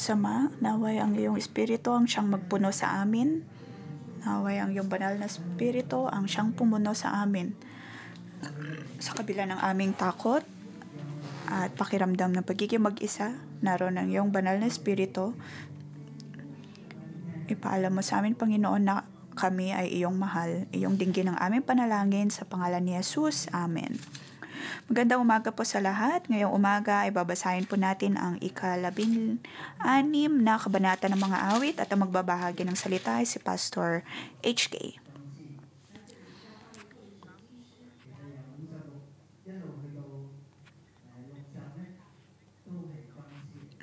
Diyos Ama, naway ang iyong Espiritu ang siyang magpuno sa amin. Naway ang iyong banal na Espiritu ang siyang pumuno sa amin. Sa kabila ng aming takot at pakiramdam ng pagiging mag-isa, naroon ang iyong banal na Espiritu. Ipaalam mo sa amin, Panginoon, na kami ay iyong mahal. Iyong dinggin ang aming panalangin sa pangalan ni Jesus. Amen. Magandang umaga po sa lahat. Ngayong umaga ay babasahin po natin ang ika-16 na kabanata ng mga awit at ang magbabahagi ng salita ay si Pastor HK.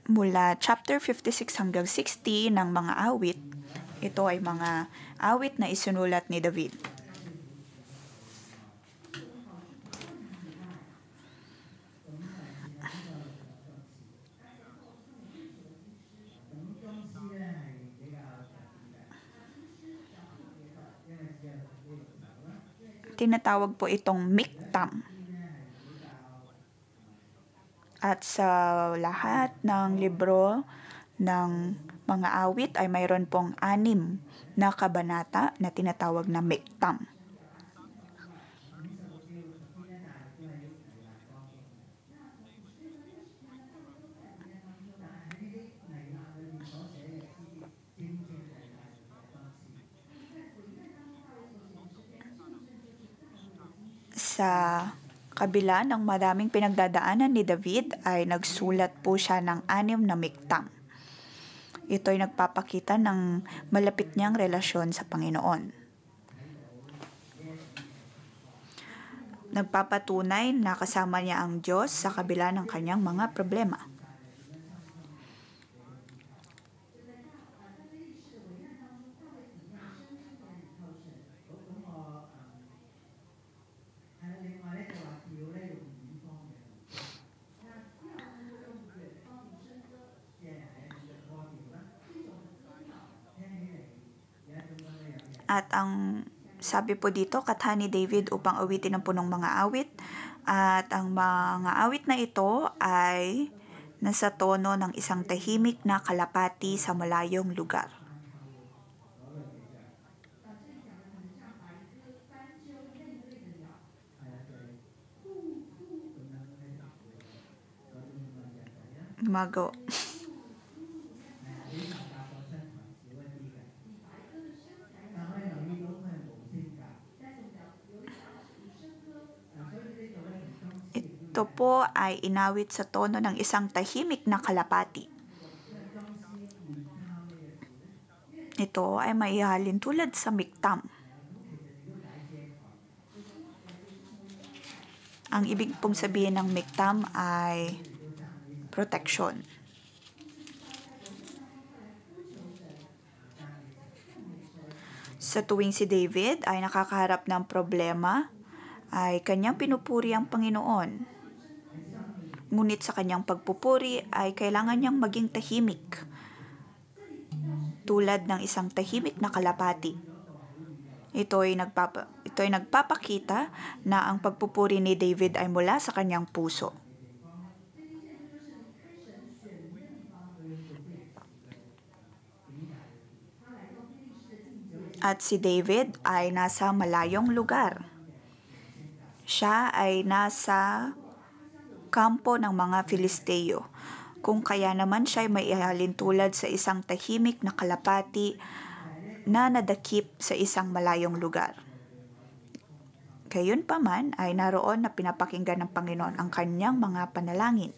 Mula chapter 56 hanggang 60 ng mga awit, ito ay mga awit na isinulat ni David. Tinatawag po itong miktam. At sa lahat ng libro ng mga awit ay mayroon pong 6 na kabanata na tinatawag na miktam. Sa kabila ng maraming pinagdadaanan ni David ay nagsulat po siya ng 6 na miktam. Ito ay nagpapakita ng malapit niyang relasyon sa Panginoon. Nagpapatunay na kasama niya ang Diyos sa kabila ng kanyang mga problema. At ang sabi po dito, katha ni David upang awitin ang punong mga awit. At ang mga awit na ito ay nasa tono ng isang tahimik na kalapati sa malayong lugar. Gumago. Ito po ay inawit sa tono ng isang tahimik na kalapati. Ito ay maihalin tulad sa miktam. Ang ibig pong sabihin ng miktam ay protection. Sa tuwing si David ay nakakaharap ng problema, ay kanyang pinupuri ang Panginoon. Ngunit sa kanyang pagpupuri ay kailangan niyang maging tahimik, tulad ng isang tahimik na kalapati. Ito ay nagpapakita na ang pagpupuri ni David ay mula sa kanyang puso. At si David ay nasa malayong lugar. Siya ay nasa kampo ng mga Filisteo, kung kaya naman siya ay maihalin tulad sa isang tahimik na kalapati na nadakip sa isang malayong lugar. Gayunpaman ay naroon na pinapakinggan ng Panginoon ang kanyang mga panalangin.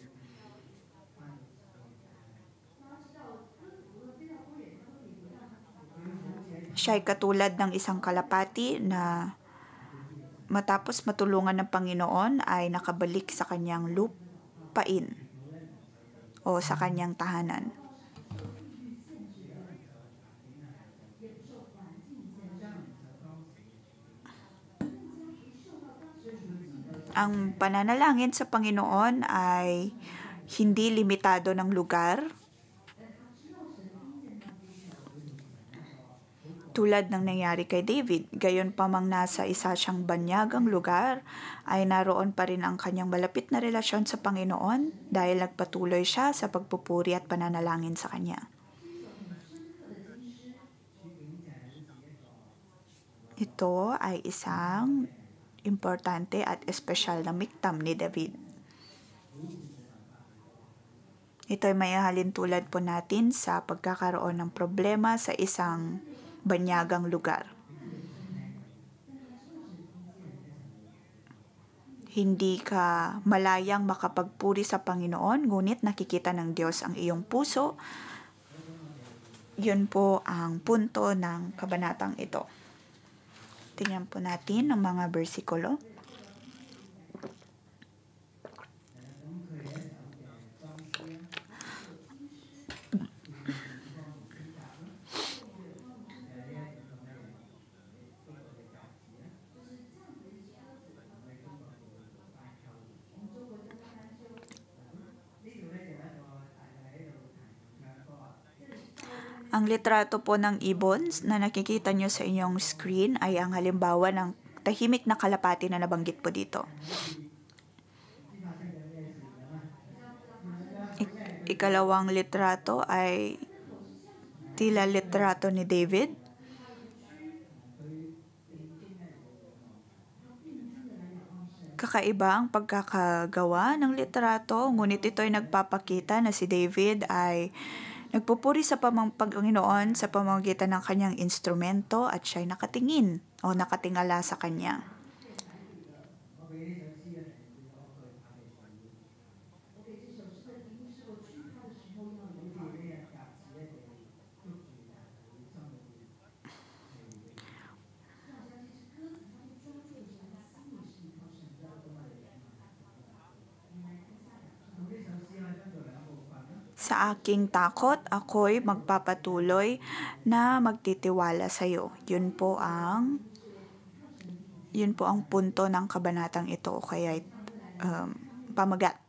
Siya ay katulad ng isang kalapati na matapos matulungan ng Panginoon ay nakabalik sa kanyang lupain o sa kanyang tahanan. Ang pananalangin sa Panginoon ay hindi limitado ng lugar Tulad ng nangyari kay David, gayon pa mang nasa isa siyang banyagang lugar, ay naroon pa rin ang kanyang malapit na relasyon sa Panginoon dahil nagpatuloy siya sa pagpupuri at pananalangin sa Kanya. Ito ay isang importante at espesyal na miktam ni David. Ito ay may halintulad po natin sa pagkakaroon ng problema sa isang banyagang lugar. Hindi ka malayang makapagpuri sa Panginoon, ngunit nakikita ng Diyos ang iyong puso. Yun po ang punto ng kabanatang ito. Tingnan po natin ang mga bersikulo. Ang litrato po ng ibon na nakikita nyo sa inyong screen ay ang halimbawa ng tahimik na kalapati na nabanggit po dito. Ikalawang litrato ay tila litrato ni David. Kakaiba ang pagkakagawa ng litrato, ngunit ito ay nagpapakita na si David ay nagpupuri sa Panginoon sa pamamagitan ng kanyang instrumento at siya'y nakatingin o nakatingala sa kanya. Sa aking takot, ako'y magpapatuloy na magtitiwala sa iyo. Yun po ang punto ng kabanatang ito, kaya pamagat.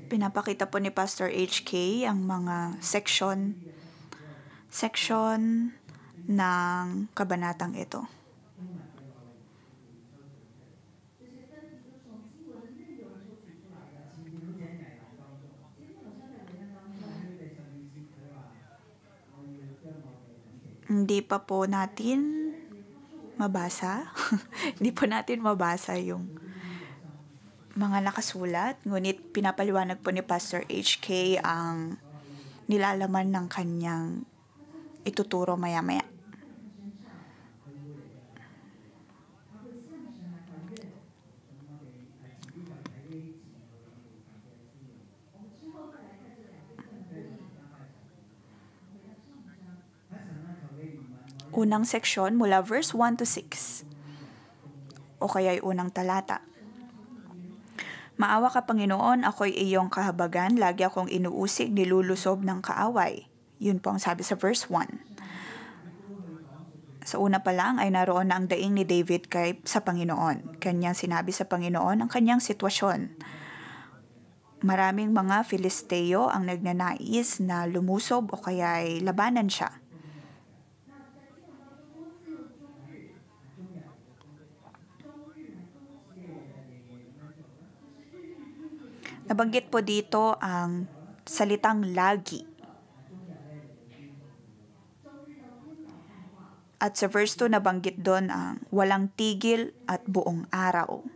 Pinapakita po ni Pastor HK ang mga section ng kabanatang ito. Hindi pa po natin mabasa. Hindi po natin mabasa yung mga nakasulat, ngunit pinapaliwanag po ni Pastor HK ang nilalaman ng kanyang ituturo maya-maya. Unang seksyon mula verse 1 to 6 o kaya'y unang talata. Maawa ka, Panginoon, ako'y iyong kahabagan, lagi akong inuusig, nilulusob ng kaaway. Yun po ang sabi sa verse 1. Sa una pa lang ay naroon na ang daing ni David sa Panginoon. Kanyang sinabi sa Panginoon ang kanyang sitwasyon. Maraming mga Filisteo ang nagnanais na lumusob o kaya'y labanan siya. Nabanggit po dito ang salitang lagi. At sa verse 2 nabanggit doon ang walang tigil at buong araw.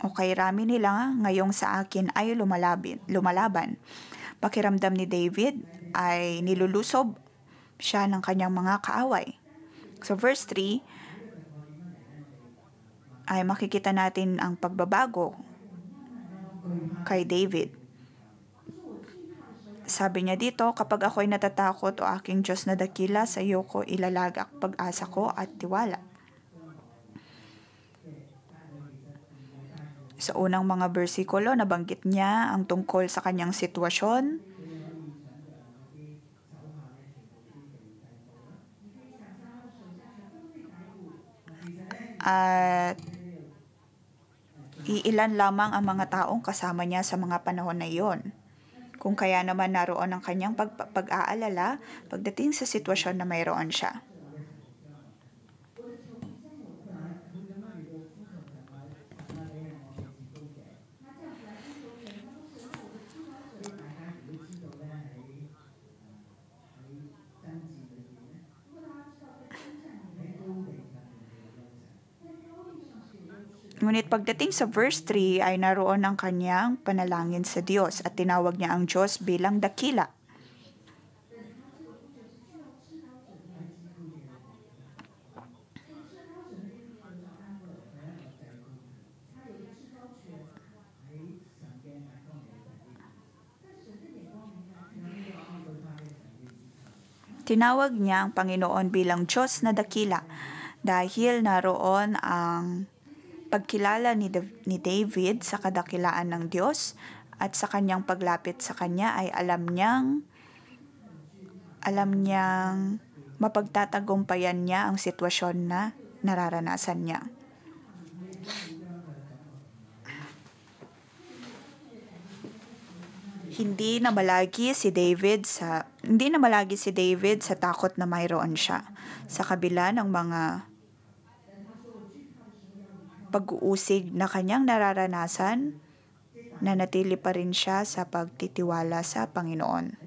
Okay, rami nila ngayong sa akin ay lumalaban. Pakiramdam ni David ay nilulusob siya ng kanyang mga kaaway. So verse 3 ay makikita natin ang pagbabago kay David. Sabi niya dito, kapag ako'y natatakot o aking Diyos na dakila, sa iyo ko ilalagak pag-asa ko at tiwala. Sa unang mga bersikulo, nabanggit niya ang tungkol sa kanyang sitwasyon. At iilan lamang ang mga taong kasama niya sa mga panahon na iyon. Kung kaya naman naroon ang kanyang pag-aalala pagdating sa sitwasyon na mayroon siya. Ngunit pagdating sa verse 3 ay naroon ang kanyang panalangin sa Diyos at tinawag niya ang Diyos bilang dakila. Tinawag niya ang Panginoon bilang Diyos na dakila dahil naroon ang pagkilala ni David sa kadakilaan ng Diyos at sa kanyang paglapit sa kanya ay alam niyang mapagtatagumpayan niya ang sitwasyon na nararanasan niya. Hindi na malagi si David sa takot na mayroon siya. Sa kabila ng mga pag-uusig na kanyang nararanasan, nanatili pa rin siya sa pagtitiwala sa Panginoon.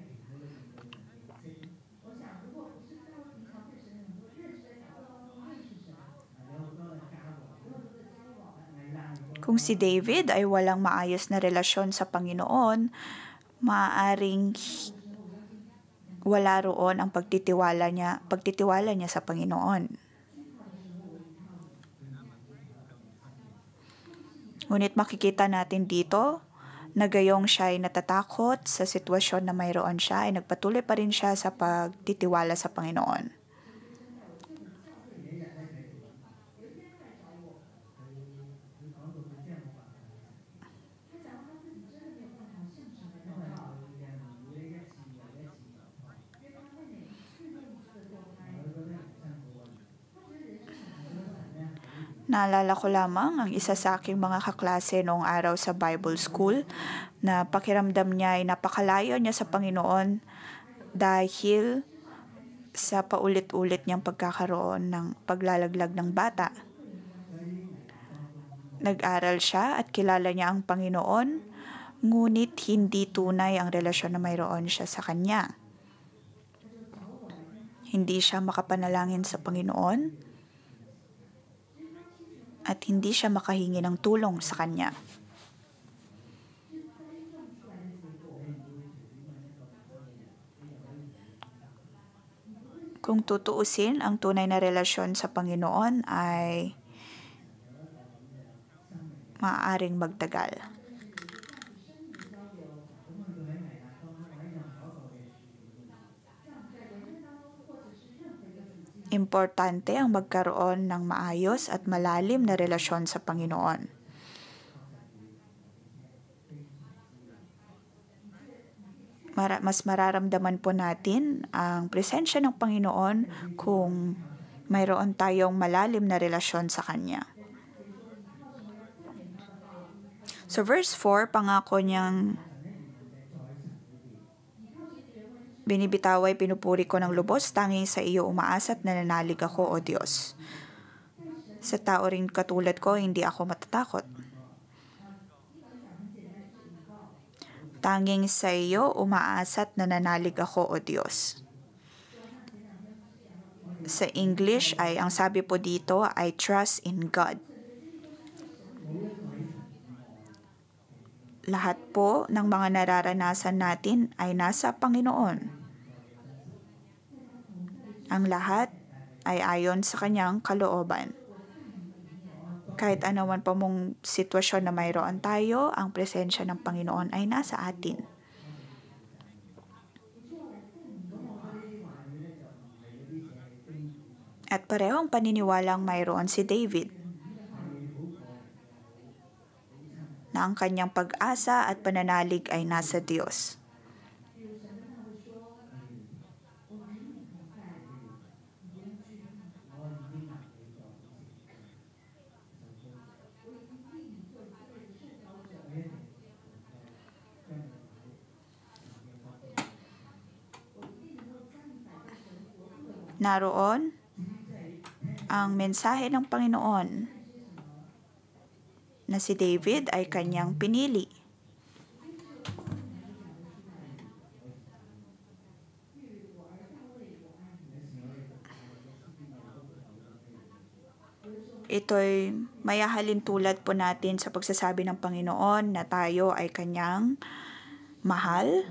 Kung si David ay walang maayos na relasyon sa Panginoon, maaaring wala roon ang pagtitiwala niya sa Panginoon. Ngunit makikita natin dito na gayong siya ay natatakot sa sitwasyon na mayroon siya, ay nagpatuloy pa rin siya sa pagtitiwala sa Panginoon. Naalala ko lamang ang isa sa aking mga kaklase noong araw sa Bible School na pakiramdam niya ay napakalayo niya sa Panginoon dahil sa paulit-ulit niyang pagkakaroon ng paglalaglag ng bata. Nag-aral siya at kilala niya ang Panginoon, ngunit hindi tunay ang relasyon na mayroon siya sa Kanya. Hindi siya makapanalangin sa Panginoon at hindi siya makahingi ng tulong sa Kanya. Kung tutuusin, ang tunay na relasyon sa Panginoon ay maaaring magtagal. Importante ang magkaroon ng maayos at malalim na relasyon sa Panginoon. Mas mararamdaman po natin ang presensya ng Panginoon kung mayroon tayong malalim na relasyon sa Kanya. So verse 4, pangako niyang binibitaway, pinupuri ko ng lubos, tanging sa iyo umaasa at nananalig ako, O Diyos. Sa tao rin katulad ko, hindi ako matatakot. Tanging sa iyo umaasa at nananalig ako, O Diyos. Sa English ay, ang sabi po dito, I trust in God. Lahat po ng mga nararanasan natin ay nasa Panginoon. Ang lahat ay ayon sa Kanyang kalooban. Kahit anuman pa mong sitwasyon na mayroon tayo, ang presensya ng Panginoon ay nasa atin. At parehong paniniwalang mayroon si David na ang kanyang pag-asa at pananalig ay nasa Diyos. naroon ang mensahe ng Panginoon na si David ay kanyang pinili. Ito'y mayahalin tulad po natin sa pagsasabi ng Panginoon na tayo ay kanyang mahal.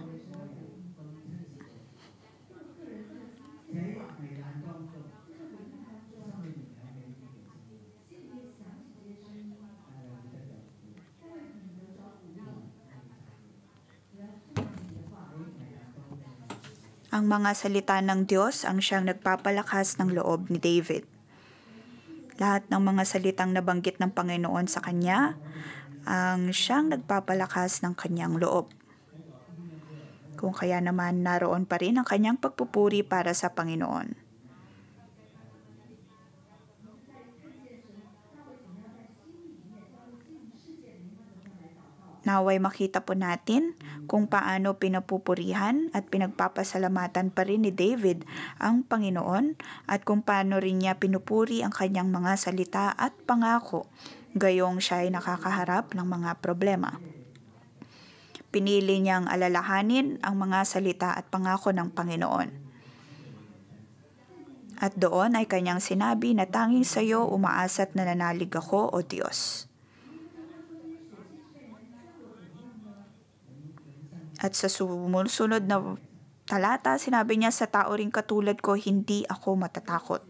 Ang mga salita ng Diyos ang siyang nagpapalakas ng loob ni David. Lahat ng mga salitang nabanggit ng Panginoon sa kanya ang siyang nagpapalakas ng kanyang loob. Kung kaya naman naroon pa rin ang kanyang pagpupuri para sa Panginoon. Naway makita po natin kung paano pinapupurihan at pinagpapasalamatan pa rin ni David ang Panginoon at kung paano rin niya pinupuri ang kanyang mga salita at pangako gayong siya ay nakakaharap ng mga problema. Pinili niyang alalahanin ang mga salita at pangako ng Panginoon. At doon ay kanyang sinabi na tanging sa iyo umaasa at nananalig ako, O Diyos. At sa sumunod na talata, sinabi niya, sa tao ring katulad ko, hindi ako matatakot.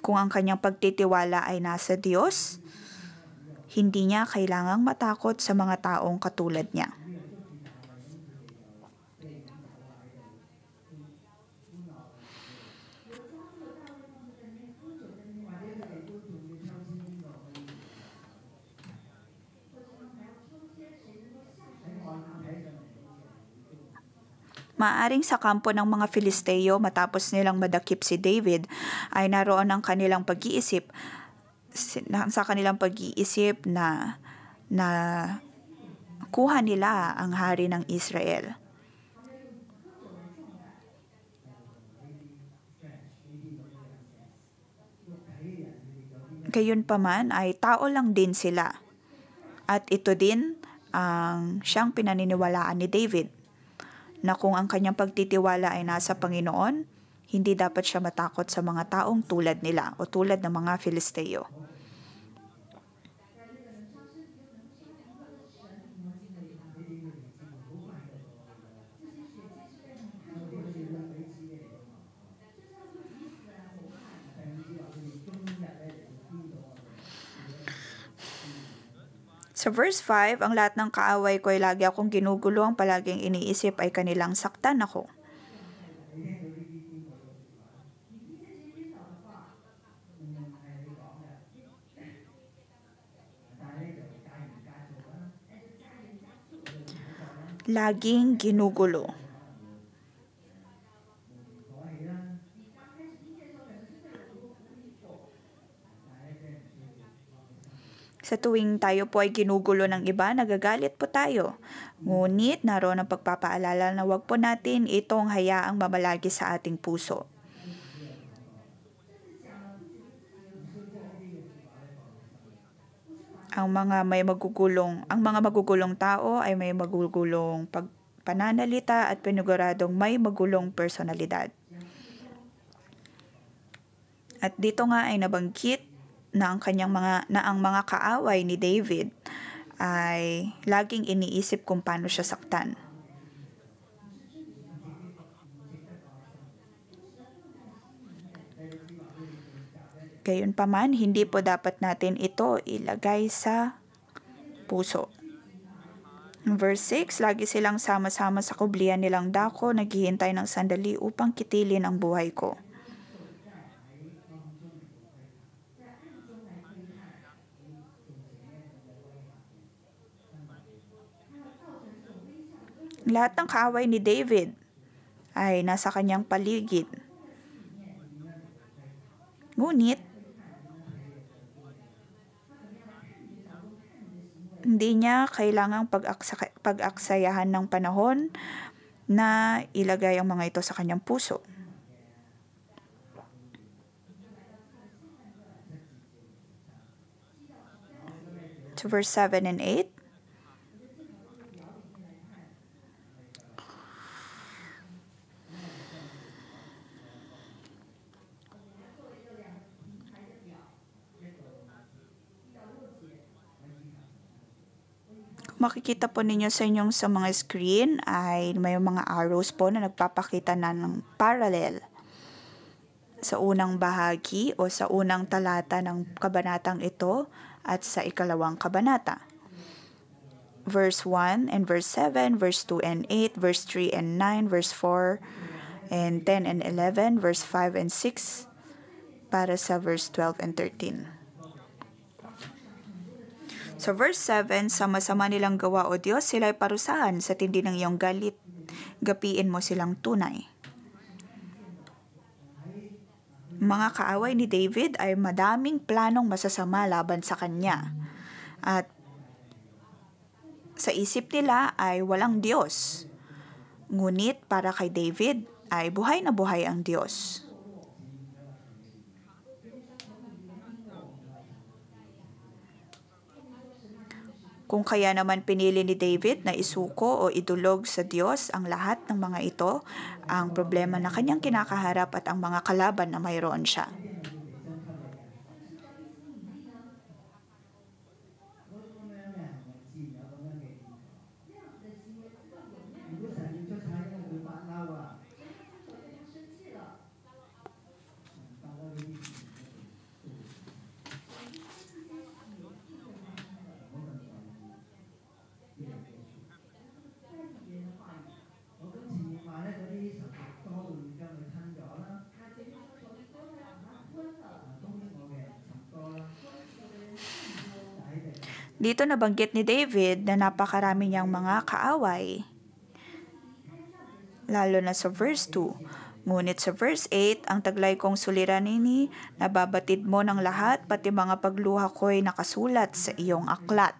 Kung ang kanyang pagtitiwala ay nasa Diyos, hindi niya kailangang matakot sa mga taong katulad niya. Maaring sa kampo ng mga Filisteo matapos nilang madakip si David ay naroon ang kanilang pag-iisip na kuha nila ang hari ng Israel. Gayunpaman ay tao lang din sila. At ito din ang siyang pinaniniwalaan ni David, na kung ang kanyang pagtitiwala ay nasa Panginoon, hindi dapat siya matakot sa mga taong tulad nila o tulad ng mga Filisteo. Sa verse 5, ang lahat ng kaaway ko ay lagi akong ginugulo, ang palaging iniisip ay kanilang saktan ako. Laging ginugulo. Sa tuwing tayo po ay ginugulo ng iba, nagagalit po tayo. Ngunit naroon ang pagpapaalala na huwag po natin itong hayaang mamalagi sa ating puso. Ang mga magugulong tao ay may magugulong pananalita at piniguradong may magulong personalidad. At dito nga ay nabanggit na ang mga kaaway ni David ay laging iniisip kung paano siya saktan. Gayunpaman, hindi po dapat natin ito ilagay sa puso. Verse 6, lagi silang sama-sama sa kublian nilang dako, naghihintay ng sandali upang kitilin ang buhay ko. Lahat ng kaaway ni David ay nasa kanyang paligid. Ngunit, hindi niya kailangang pag-aksayahan ng panahon na ilagay ang mga ito sa kanyang puso. To verse 7 and 8. Makikita po ninyo sa mga screen ay may mga arrows po na nagpapakita na ng parallel sa unang bahagi o sa unang talata ng kabanatang ito at sa ikalawang kabanata. Verse 1 and verse 7, verse 2 and 8, verse 3 and 9, verse 4 and 10 and 11, verse 5 and 6 para sa verse 12 and 13. Sa verse 7, sama-sama nilang gawa, O Diyos, sila'y parusahan sa tindi ng iyong galit. Gapiin mo silang tunay. Mga kaaway ni David ay madaming planong masasama laban sa kanya. At sa isip nila ay walang Diyos. Ngunit para kay David ay buhay na buhay ang Diyos. Kung kaya naman pinili ni David na isuko o idulog sa Diyos ang lahat ng mga ito, ang problema na kanyang kinakaharap at ang mga kalaban na mayroon siya. Dito nabanggit ni David na napakarami niyang mga kaaway, lalo na sa verse 2. Ngunit sa verse 8, ang taglay kong suliranin ni nababatid mo ng lahat, pati mga pagluha ko'y nakasulat sa iyong aklat.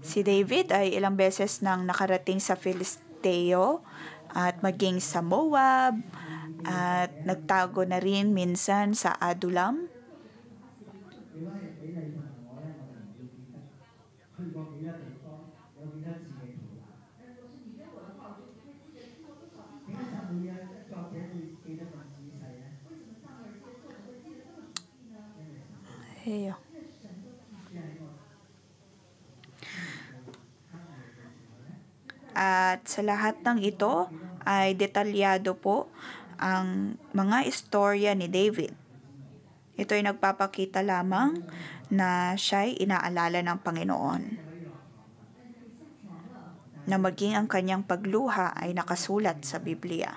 Si David ay ilang beses nang nakarating sa Filisteo at maging sa Moab at nagtago na rin minsan sa Adulam. Heyo. At sa lahat ng ito ay detalyado po ang mga istorya ni David. Ito ay nagpapakita lamang na siya'y inaalala ng Panginoon, na maging ang kanyang pagluha ay nakasulat sa Biblia.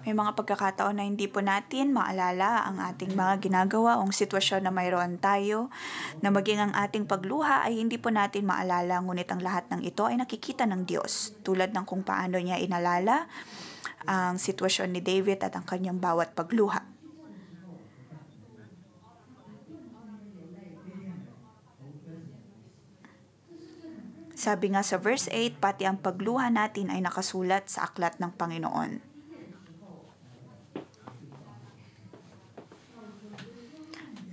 May mga pagkakataon na hindi po natin maalala ang ating mga ginagawa o sitwasyon na mayroon tayo, na maging ang ating pagluha ay hindi po natin maalala, ngunit ang lahat ng ito ay nakikita ng Diyos, tulad ng kung paano niya inalala ang sitwasyon ni David at ang kanyang bawat pagluha. Sabi nga sa verse 8, pati ang pagluha natin ay nakasulat sa aklat ng Panginoon.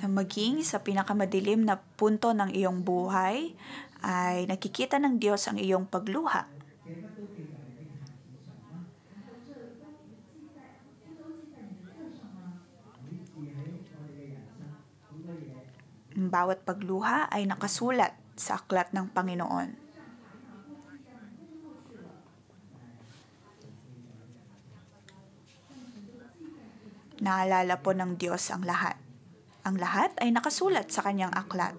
Na maging sa pinakamadilim na punto ng iyong buhay ay nakikita ng Diyos ang iyong pagluha. Ang bawat pagluha ay nakasulat sa aklat ng Panginoon. Naalala po ng Diyos ang lahat. Ang lahat ay nakasulat sa kanyang aklat.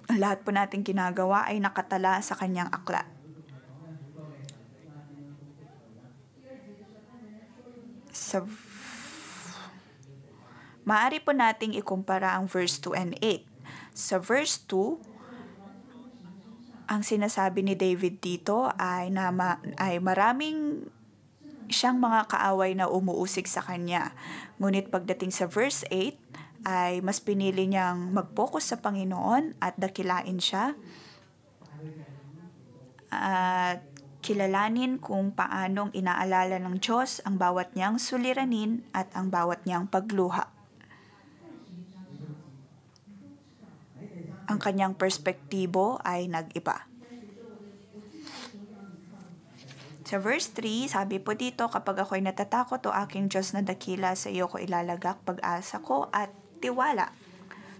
Ang lahat po nating ginagawa ay nakatala sa kanyang aklat. Maaari po nating ikumpara ang verse 2 and 8. Sa verse 2, ang sinasabi ni David dito ay maraming siyang mga kaaway na umuusig sa kanya. Ngunit pagdating sa verse 8, ay mas pinili niyang mag-focus sa Panginoon at dakilain siya at kilalanin kung paanong inaalala ng Diyos ang bawat niyang suliranin at ang bawat niyang pagluha. Ang kanyang perspektibo ay nag-iba. Sa verse 3, sabi po dito, kapag ako'y natatakot o aking Diyos na dakila, sa iyo ko ilalagak pag-asa ko at tiwala.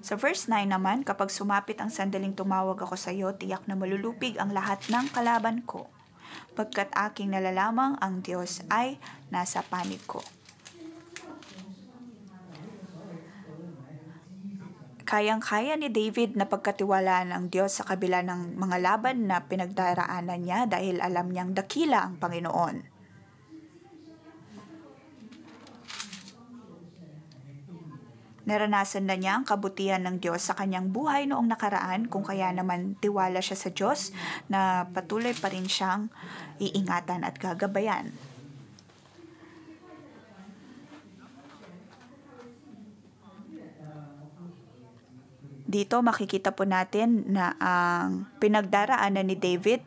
Sa verse 9 naman, kapag sumapit ang sandaling tumawag ako sa iyo, tiyak na malulupig ang lahat ng kalaban ko, pagkat aking nalalamang ang Diyos ay nasa panig ko. Kayang-kaya ni David na pagkatiwalaan ang Diyos sa kabila ng mga laban na pinagdaraanan niya dahil alam niyang dakila ang Panginoon. Naranasan na niya ang kabutihan ng Diyos sa kanyang buhay noong nakaraan, kung kaya naman tiwala siya sa Diyos na patuloy pa rin siyang iingatan at gagabayan. Dito makikita po natin na ang pinagdaraanan ni David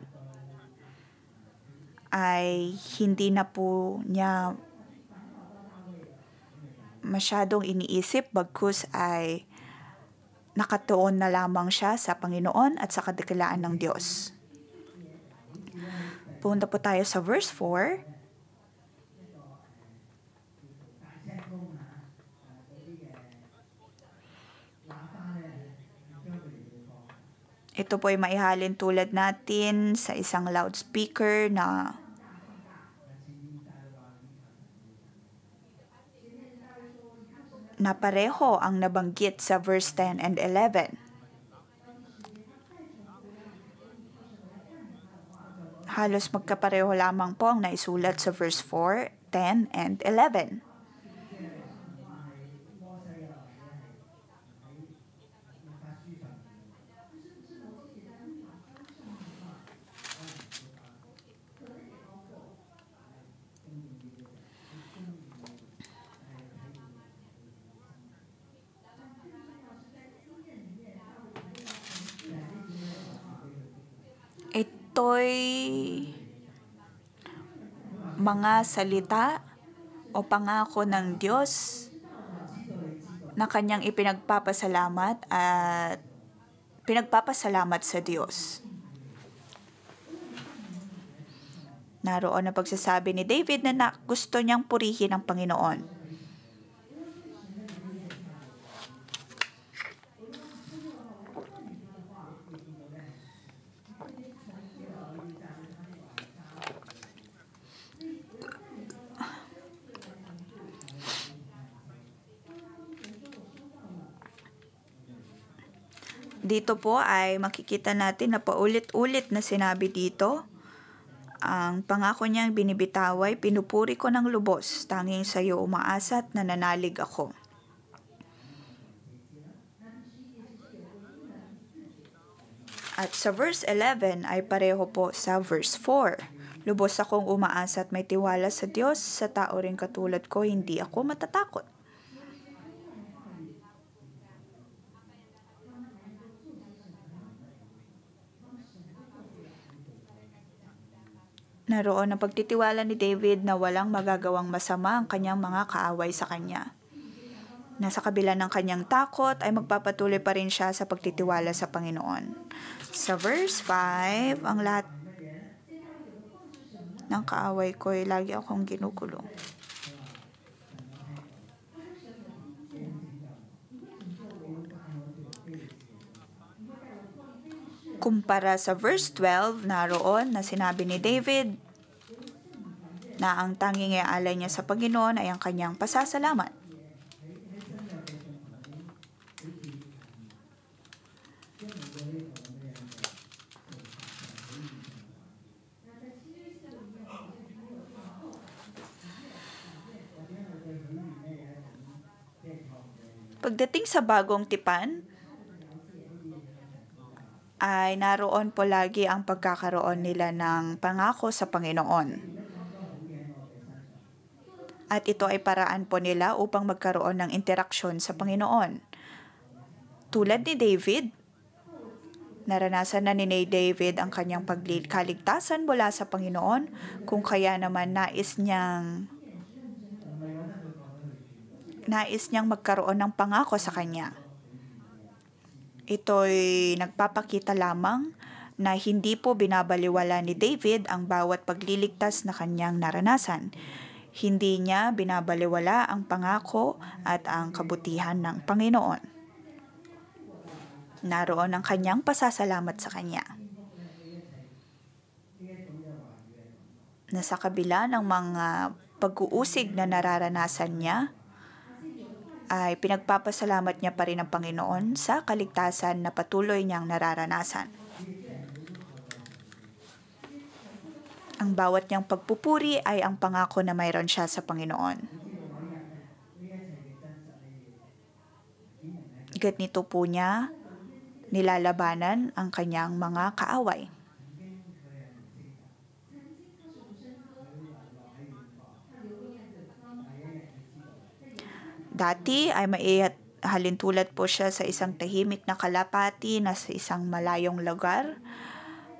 ay hindi na po niya masyadong iniisip, bagkus ay nakatuon na lamang siya sa Panginoon at sa kadakilaan ng Diyos. Punta po tayo sa verse 4. Ito po ay maihalin tulad natin sa isang loudspeaker na pareho ang nabanggit sa verse 10 and 11. Halos magkapareho lamang po ang naisulat sa verse 4, 10, and 11. Ito'y mga salita o pangako ng Diyos na kanyang ipinagpapasalamat at pinagpapasalamat sa Diyos. Naroon ang pagsasabi ni David na gusto niyang purihin ang Panginoon. Dito po ay makikita natin na paulit-ulit na sinabi dito, ang pangako niyang binibitaway, pinupuri ko ng lubos, tanging sa iyo umaasa at nananalig ako. At sa verse 11 ay pareho po sa verse 4. Lubos akong umaasa at may tiwala sa Diyos, sa tao rin katulad ko, hindi ako matatakot. Naroon ang pagtitiwala ni David na walang magagawang masama ang kanyang mga kaaway sa kanya. Nasa kabila ng kanyang takot ay magpapatuloy pa rin siya sa pagtitiwala sa Panginoon. Sa verse 5, ang lahat ng kaaway ko ay lagi akong ginugulo. Kumpara sa verse 12, naroon na sinabi ni David na ang tanging iaalay niya sa Panginoon ay ang kanyang pasasalamat. Pagdating sa bagong tipan, ay naroon po lagi ang pagkakaroon nila ng pangako sa Panginoon. At ito ay paraan po nila upang magkaroon ng interaksyon sa Panginoon. Tulad ni David, naranasan na ni David ang kanyang pagkaligtasan mula sa Panginoon, kung kaya naman nais niyang magkaroon ng pangako sa kanya. Ito'y nagpapakita lamang na hindi po binabaliwala ni David ang bawat pagliligtas na kanyang naranasan. Hindi niya binabaliwala ang pangako at ang kabutihan ng Panginoon. Naroon ang kanyang pasasalamat sa kanya. Na sa kabila ng mga pag-uusig na nararanasan niya, ay pinagpapasalamat niya pa rin ang Panginoon sa kaligtasan na patuloy niyang nararanasan. Ang bawat niyang pagpupuri ay ang pangako na mayroon siya sa Panginoon. Ganito po niya nilalabanan ang kanyang mga kaaway. Dati ay halintulad po siya sa isang tahimik na kalapati na sa isang malayong lugar.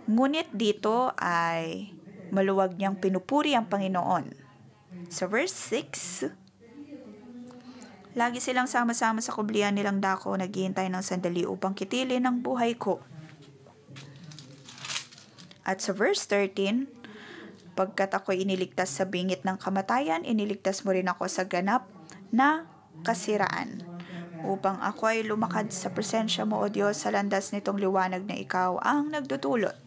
Ngunit dito ay maluwag niyang pinupuri ang Panginoon. Sa verse 6, lagi silang sama-sama sa kublihan nilang dako, naghihintay ng sandali upang kitilin ang buhay ko. At sa verse 13, pagkat ako'y iniligtas sa bingit ng kamatayan, iniligtas mo rin ako sa ganap na kasiraan, upang ako ay lumakad sa presensya mo, O Diyos, sa landas nitong liwanag na ikaw ang nagdudulot.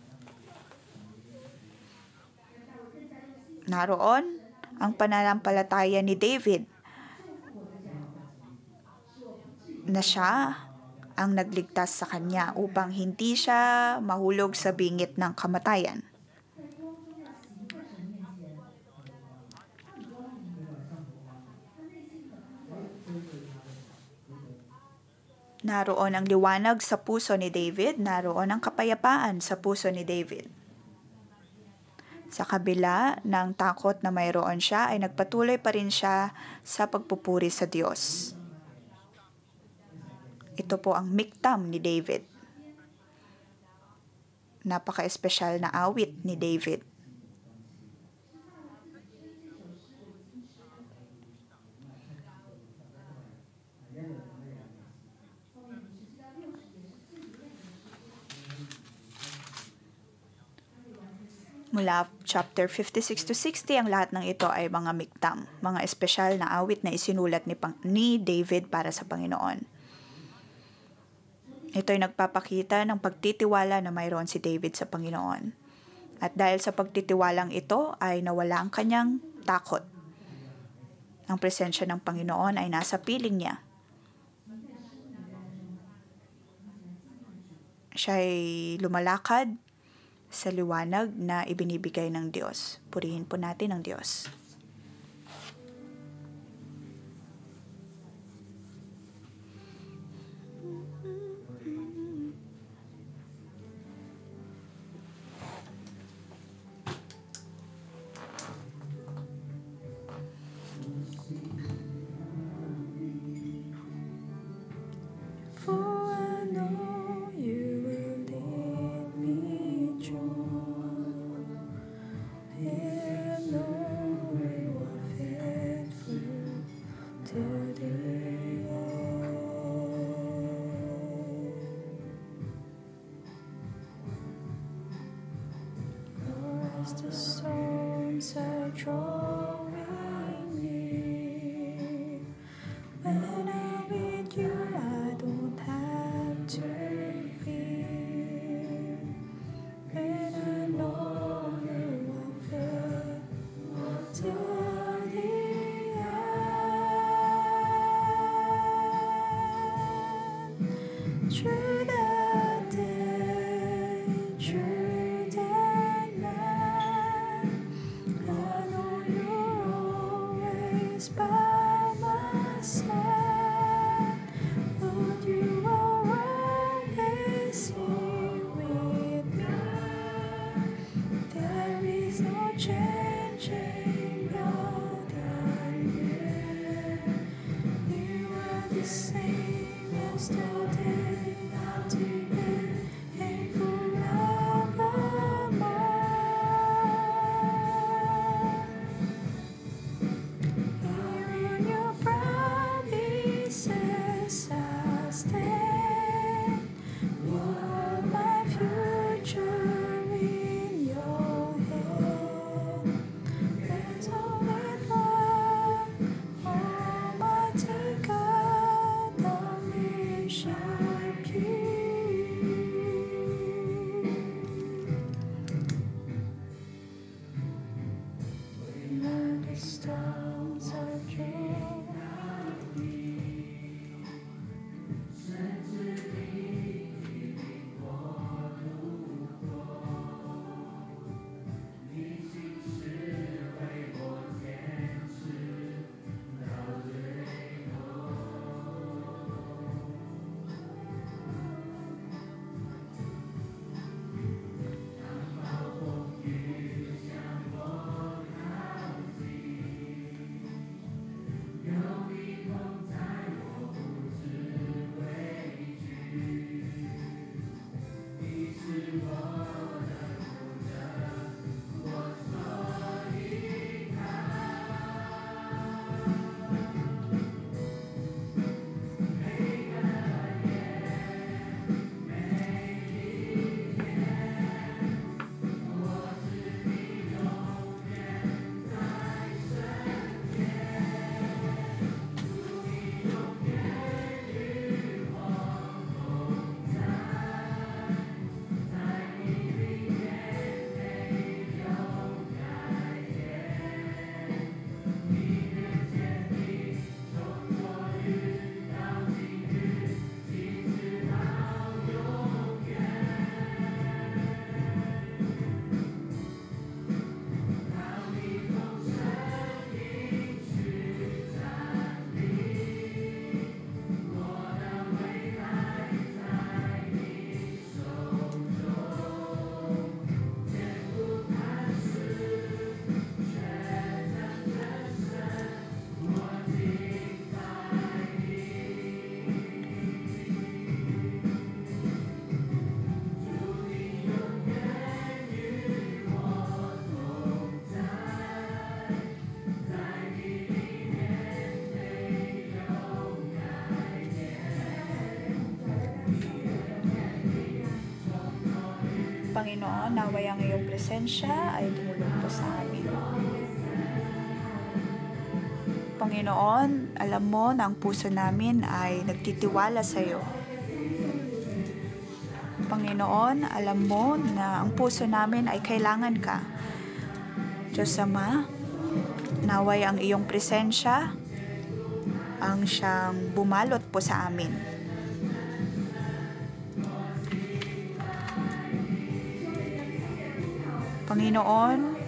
Naroon ang pananampalataya ni David na siya ang nagligtas sa kanya upang hindi siya mahulog sa bingit ng kamatayan. Naroon ang liwanag sa puso ni David, naroon ang kapayapaan sa puso ni David. Sa kabila ng takot na mayroon siya, ay nagpatuloy pa rin siya sa pagpupuri sa Diyos. Ito po ang miktam ni David. Napaka-espesyal na awit ni David. Mula chapter 56 to 60, ang lahat ng ito ay mga miktam, mga espesyal na awit na isinulat ni David para sa Panginoon. Ito ay nagpapakita ng pagtitiwala na mayroon si David sa Panginoon. At dahil sa pagtitiwalang ito ay nawala ang kanyang takot. Ang presensya ng Panginoon ay nasa piling niya. Siya ay lumalakad sa liwanag na ibinibigay ng Diyos. Purihin po natin ang Diyos. The storms are drawing near. When I'm with you, I don't have to fear. When I know you are faithful to the end. Through the day, through the by my side, changing all the year. You are the same yesterday, now today, and forevermore. In your promises I stand. Hold my future in your hand. There's only one Almighty God, the worship you. When the storms are drawn, Panginoon, naway ang iyong presensya ay tumulong po sa amin. Panginoon, alam mo na ang puso namin ay nagtitiwala sa iyo. Panginoon, alam mo na ang puso namin ay kailangan ka. Diyos Ama, naway ang iyong presensya ang siyang bumalot po sa amin. Panginoon,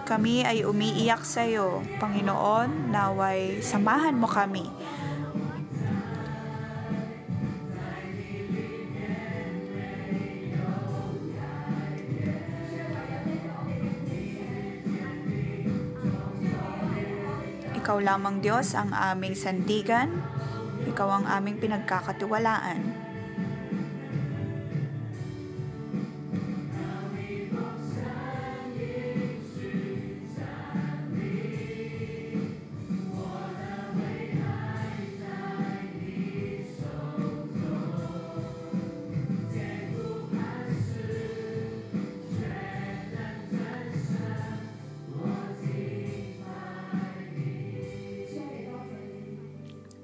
kami ay umiiyak sa iyo. Panginoon, naway samahan mo kami. Ikaw lamang Diyos ang aming sandigan. Ikaw ang aming pinagkakatiwalaan.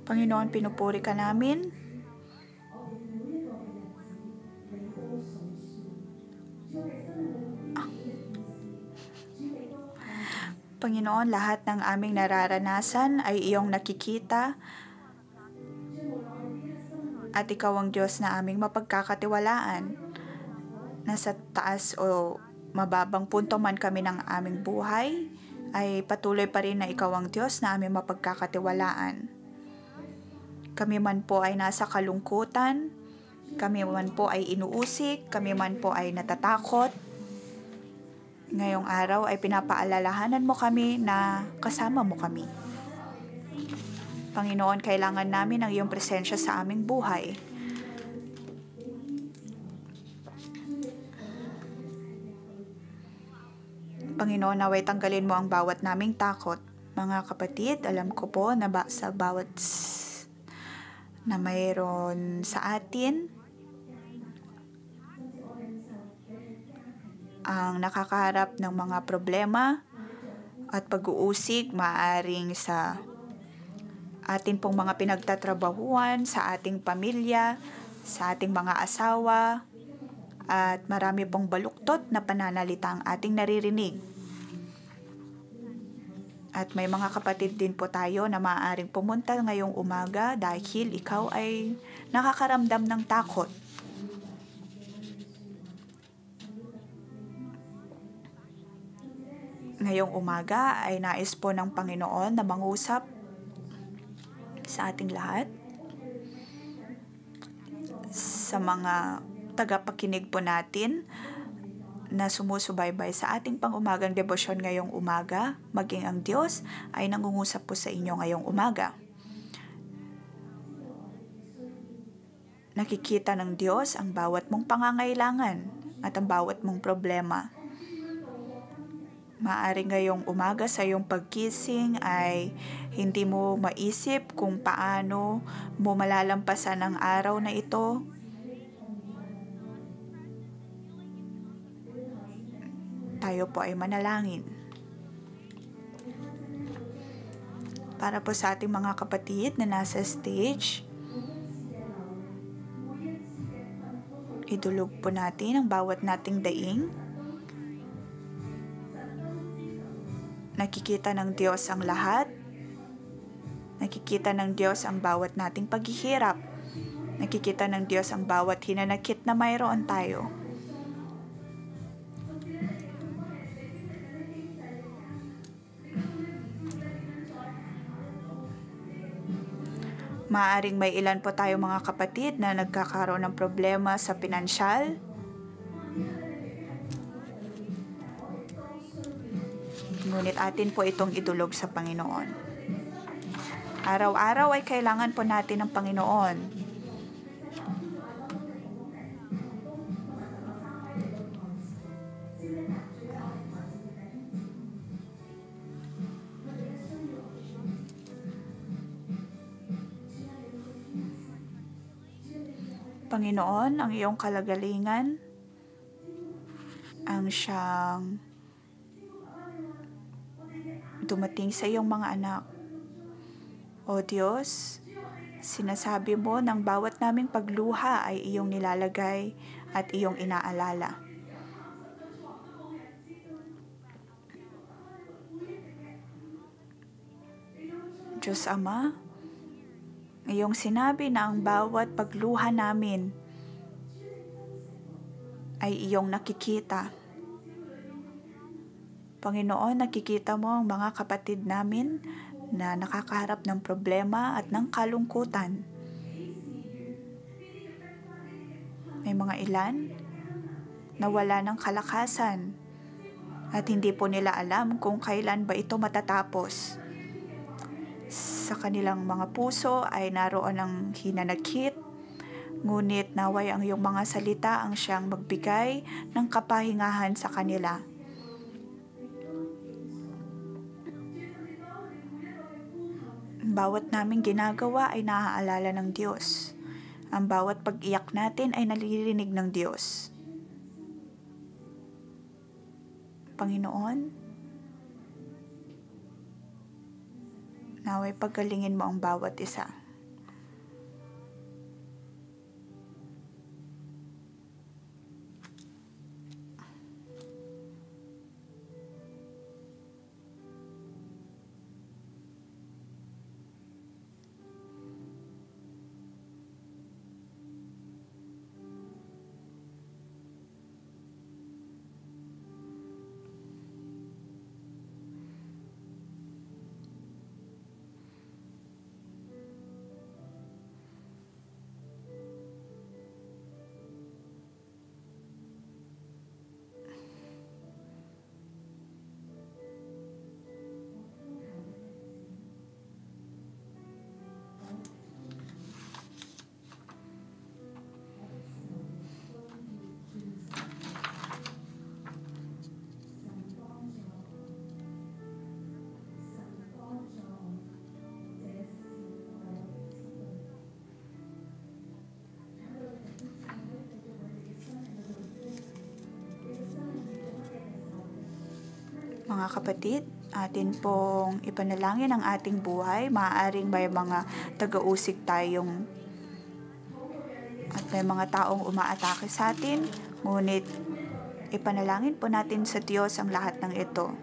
Panginoon, pinupuri ka namin. Panginoon, lahat ng aming nararanasan ay iyong nakikita at ikaw ang Diyos na aming mapagkakatiwalaan. Nasa taas o mababang punto man kami ng aming buhay, ay patuloy pa rin na ikaw ang Diyos na aming mapagkakatiwalaan. Kami man po ay nasa kalungkutan, kami man po ay inuusik, kami man po ay natatakot, Ngayong araw ay pinapaalalahanan mo kami na kasama mo kami. Panginoon, kailangan namin ang iyong presensya sa aming buhay. Panginoon, naway tanggalin mo ang bawat naming takot. Mga kapatid, alam ko po na sa bawat na mayroon sa atin ang nakakaharap ng mga problema at pag-uusig, maaring sa atin pong mga pinagtatrabahuan, sa ating pamilya, sa ating mga asawa, at marami pong baluktot na pananalita ang ating naririnig. At may mga kapatid din po tayo na maaaring pumunta ngayong umaga dahil ikaw ay nakakaramdam ng takot. Ngayong umaga ay nais po ng Panginoon na mangusap sa ating lahat, sa mga tagapakinig po natin na sumusubaybay sa ating pang-umagang debosyon ngayong umaga, maging ang Diyos ay nangungusap po sa inyo ngayong umaga. Nakikita ng Diyos ang bawat mong pangangailangan at ang bawat mong problema. Maaring ngayong umaga sa iyong pagkising ay hindi mo maisip kung paano mo malalampasan ang araw na ito. Tayo po ay manalangin. Para po sa ating mga kapatid na nasa stage, idulog po natin ang bawat nating daing. Nakikita ng Diyos ang lahat. Nakikita ng Diyos ang bawat nating paghihirap. Nakikita ng Diyos ang bawat hinanakit na mayroon tayo. Maaring may ilan po tayo mga kapatid na nagkakaroon ng problema sa pinansyal. Ngunit atin po itong idulog sa Panginoon. Araw-araw ay kailangan po natin ng Panginoon. Panginoon, ang iyong kalagalingan ang siyang dumating sa iyong mga anak. O Diyos, sinasabi mo ng bawat naming pagluha ay iyong nilalagay at iyong inaalala. Diyos Ama, iyong sinabi na ang bawat pagluha namin ay iyong nakikita. Panginoon, nakikita mo ang mga kapatid namin na nakakaharap ng problema at ng kalungkutan. May mga ilan na wala ng kalakasan at hindi po nila alam kung kailan ba ito matatapos. Sa kanilang mga puso ay naroon ang hinanakit, ngunit naway ang iyong mga salita ang siyang magbigay ng kapahingahan sa kanila. Bawat naming ginagawa ay naaalala ng Diyos. Ang bawat pag-iyak natin ay naririnig ng Diyos. Panginoon, naway paggalingin mo ang bawat isa. Mga kapatid, atin pong ipanalangin ang ating buhay. Maaaring may mga taga-usig tayong at may mga taong umaatake sa atin, ngunit ipanalangin po natin sa Diyos ang lahat ng ito.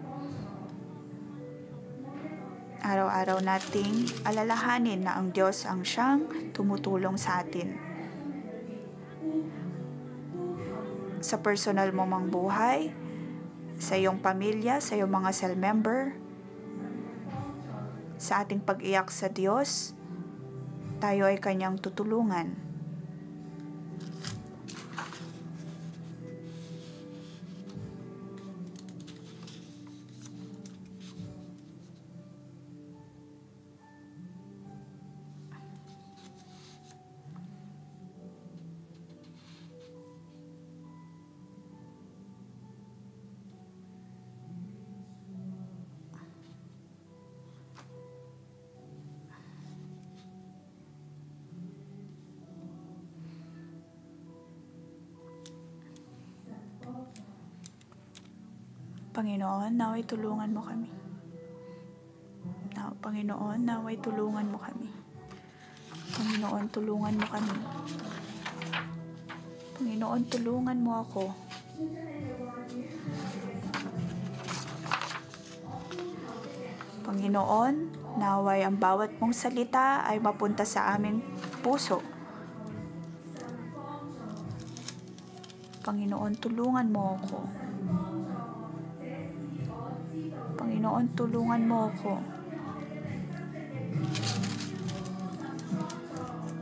Araw-araw nating alalahanin na ang Diyos ang siyang tumutulong sa atin. Sa personal mo mang buhay, sa iyong pamilya, sa iyong mga cell member, sa ating pag-iyak sa Diyos, tayo ay Kanyang tutulungan. Panginoon, naway tulungan mo kami. Panginoon, naway tulungan mo kami. Panginoon, tulungan mo kami. Panginoon, tulungan mo ako. Panginoon, naway ang bawat mong salita ay mapunta sa aming puso. Panginoon, tulungan mo ako. Panginoon, tulungan mo ako.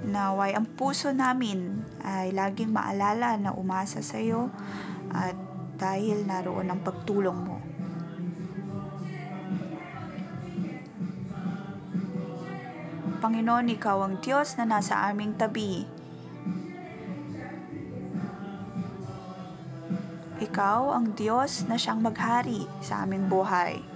Naway ang puso namin ay laging maalala na umasa sa iyo at dahil naroon ang pagtulong mo. Panginoon, ikaw ang Diyos na nasa aming tabi. Ikaw ang Diyos na siyang maghari sa aming buhay.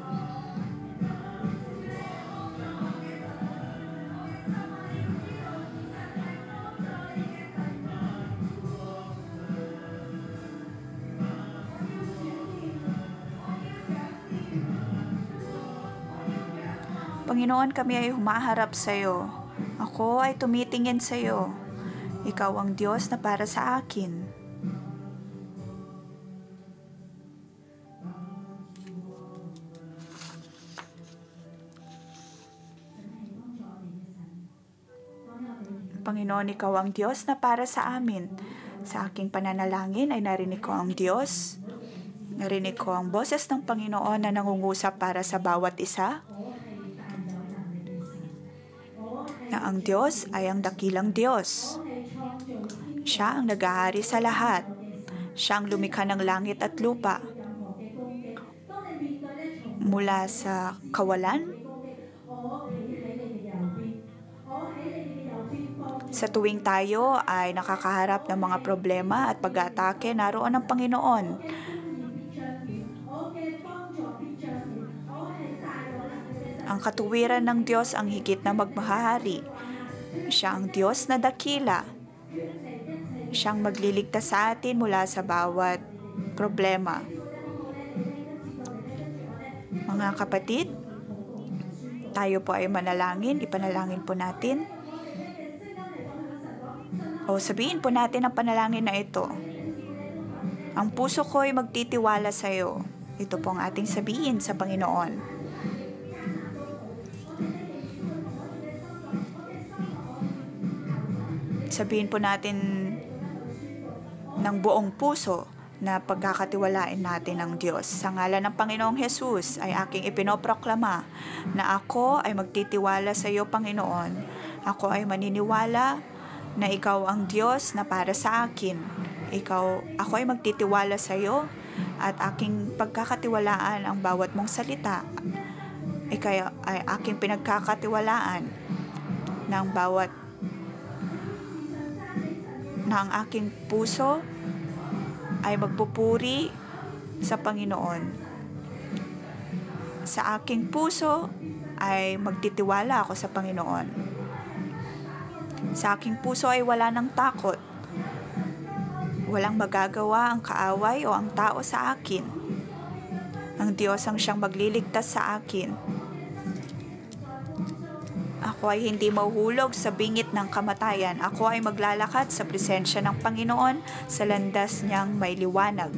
Panginoon, kami ay humaharap sa iyo. Ako ay tumitingin sa iyo. Ikaw ang Diyos na para sa akin. Panginoon, ikaw ang Diyos na para sa amin. Sa aking pananalangin ay narinig ko ang Diyos. Narinig ko ang boses ng Panginoon na nangungusap para sa bawat isa. Na ang Diyos ay ang dakilang Diyos. Siya ang nag-aari sa lahat. Siya ang lumikha ng langit at lupa. Mula sa kawalan, sa tuwing tayo ay nakakaharap ng mga problema at pag-aatake, naroon ang Panginoon. Ang katuwiran ng Diyos ang higit na magmahari. Siya ang Diyos na dakila. Siyang magliligtas sa atin mula sa bawat problema. Mga kapatid, tayo po ay manalangin. Ipanalangin po natin. O sabihin po natin ang panalangin na ito. Ang puso ko ay magtitiwala sa iyo. Ito po ang ating sabihin sa Panginoon. Sabihin po natin ng buong puso na pagkakatiwalain natin ng Diyos. Sa ngalan ng Panginoong Hesus ay aking ipinoproklama na ako ay magtitiwala sa iyo, Panginoon. Ako ay maniniwala na ikaw ang Diyos na para sa akin. Ako ay magtitiwala sa iyo at aking pagkakatiwalaan ang bawat mong salita. Ikaw ay aking pinagkakatiwalaan ng bawat na ang aking puso ay magpupuri sa Panginoon. Sa aking puso ay magtitiwala ako sa Panginoon. Sa aking puso ay wala ng takot. Walang magagawa ang kaaway o ang tao sa akin. Ang Diyos ang siyang magliligtas sa akin. Ako ay hindi mahuhulog sa bingit ng kamatayan. Ako ay maglalakad sa presensya ng Panginoon sa landas niyang may liwanag.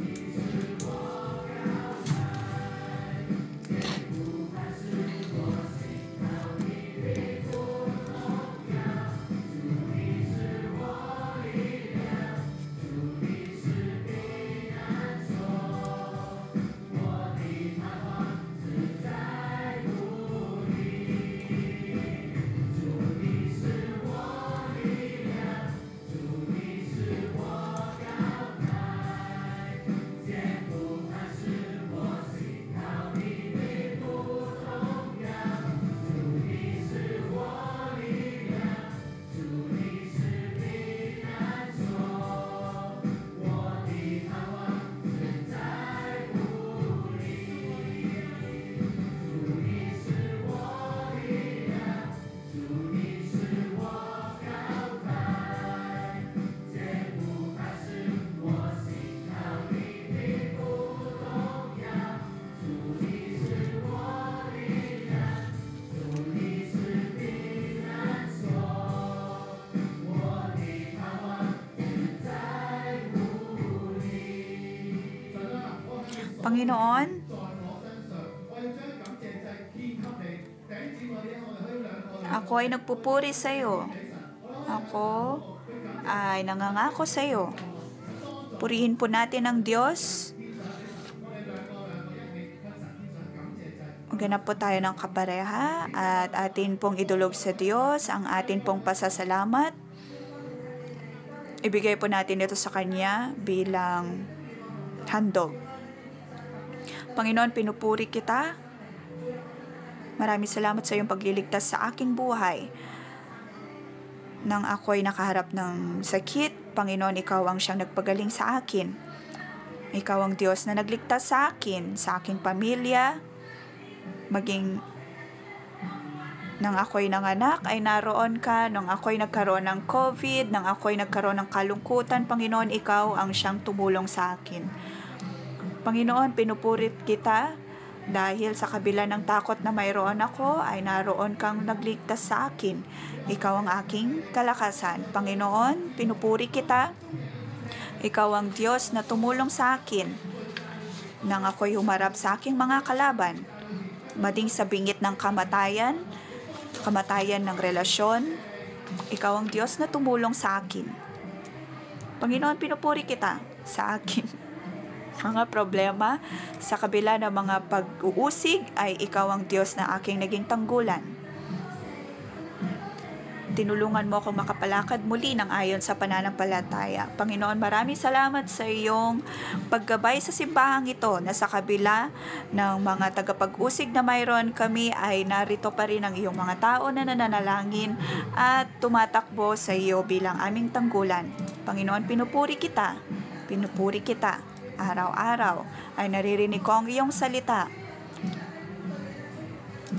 Panginoon, ako ay nagpupuri sa iyo. Ako ay nangangako sa iyo. Purihin po natin ang Diyos. Maghanap po tayo ng kapareha at atin pong idulog sa Diyos ang atin pong pasasalamat. Ibigay po natin ito sa Kanya bilang handog. Panginoon, pinupuri kita. Maraming salamat sa iyong pagliligtas sa aking buhay. Nang ako'y nakaharap ng sakit, Panginoon, ikaw ang siyang nagpagaling sa akin. Ikaw ang Diyos na nagligtas sa akin, sa aking pamilya, maging nang ako'y nanganak ay naroon ka, nang ako'y nagkaroon ng COVID, nang ako'y nagkaroon ng kalungkutan, Panginoon, ikaw ang siyang tumulong sa akin. Panginoon, pinupurit kita dahil sa kabila ng takot na mayroon ako ay naroon kang nagligtas sa akin. Ikaw ang aking kalakasan. Panginoon, pinupuri kita. Ikaw ang Diyos na tumulong sa akin nang ako'y humarap sa aking mga kalaban. Mading sa bingit ng kamatayan ng relasyon, ikaw ang Diyos na tumulong sa akin. Panginoon, pinupuri kita sa akin. Mga problema, sa kabila ng mga pag-uusig ay ikaw ang Diyos na aking naging tanggulan. Tinulungan mo akong makapalakad muli ng ayon sa pananampalataya. Panginoon, maraming salamat sa iyong paggabay sa simbahang ito na sa kabila ng mga tagapag-usig na mayroon kami ay narito pa rin ang iyong mga tao na nananalangin at tumatakbo sa iyo bilang aming tanggulan. Panginoon, pinupuri kita. Pinupuri kita. Araw-araw ay naririnig ko ang iyong salita.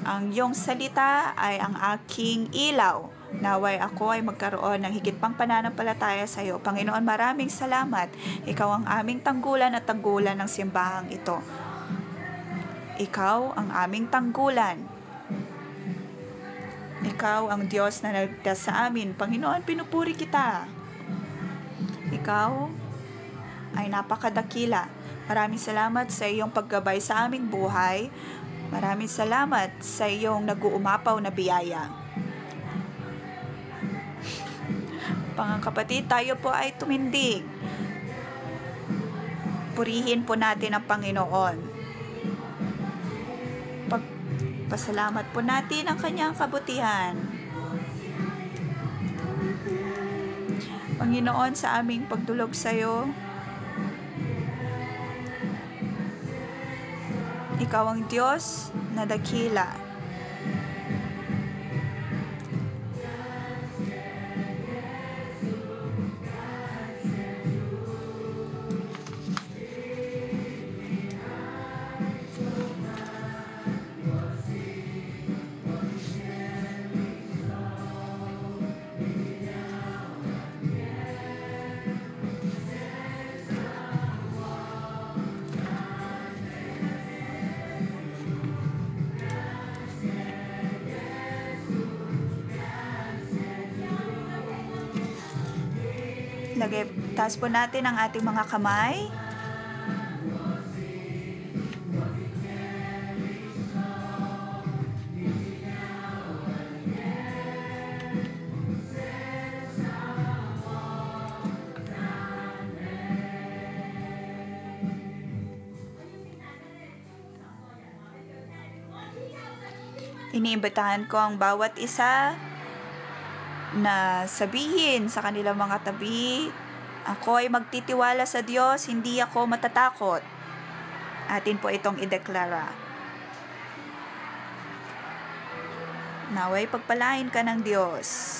Ang iyong salita ay ang aking ilaw. Naway ako ay magkaroon ng higit pang pananampalataya sa iyo. Panginoon, maraming salamat. Ikaw ang aming tanggulan at tanggulan ng simbahang ito. Ikaw ang aming tanggulan. Ikaw ang Diyos na nagligtas sa amin. Panginoon, pinupuri kita. Ikaw ay napakadakila. Maraming salamat sa iyong paggabay sa aming buhay. Maraming salamat sa iyong nag-uumapaw na biyaya. Mga kapatid, tayo po ay tumindig. Purihin po natin ang Panginoon. Pasalamat po natin ang kanyang kabutihan. Panginoon, sa aming pagdulog sa iyo, ikaw ang Diyos na dakila. Sige, taas po natin ang ating mga kamay. Iniimbitahan ko ang bawat isa na sabihin sa kanilang mga tabi, ako ay magtitiwala sa Diyos, hindi ako matatakot. Atin po itong ideklara. Naway pagpalain ka ng Diyos.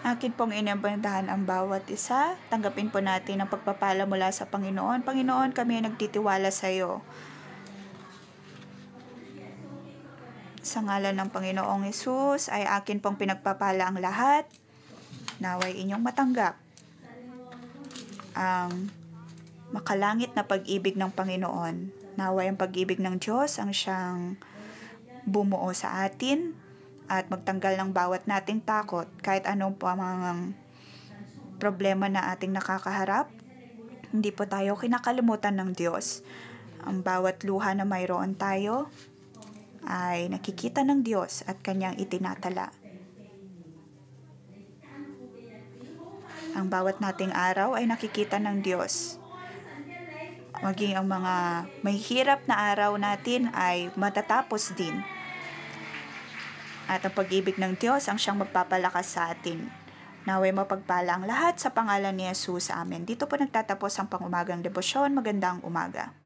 Akin pong inabantahan ang bawat isa. Tanggapin po natin ang pagpapala mula sa Panginoon. Panginoon, kami ay nagtitiwala sa iyo. Sa ngalan ng Panginoong Hesus ay akin pong pinagpapala ang lahat. Naway inyong matanggap ang makalangit na pag-ibig ng Panginoon. Naway ang pag-ibig ng Diyos ang siyang bumuo sa atin at magtanggal ng bawat nating takot kahit anong po mga problema na ating nakakaharap. Hindi po tayo kinakalimutan ng Diyos. Ang bawat luha na mayroon tayo ay nakikita ng Diyos at kanyang itinatala. Ang bawat nating araw ay nakikita ng Diyos. Maging ang mga may hirap na araw natin ay matatapos din. At ang pag-ibig ng Diyos ang siyang magpapalakas sa atin. Naway mapagpala ang lahat sa pangalan ni Jesus. Amen. Dito po nagtatapos ang pangumagang debosyon. Magandang umaga.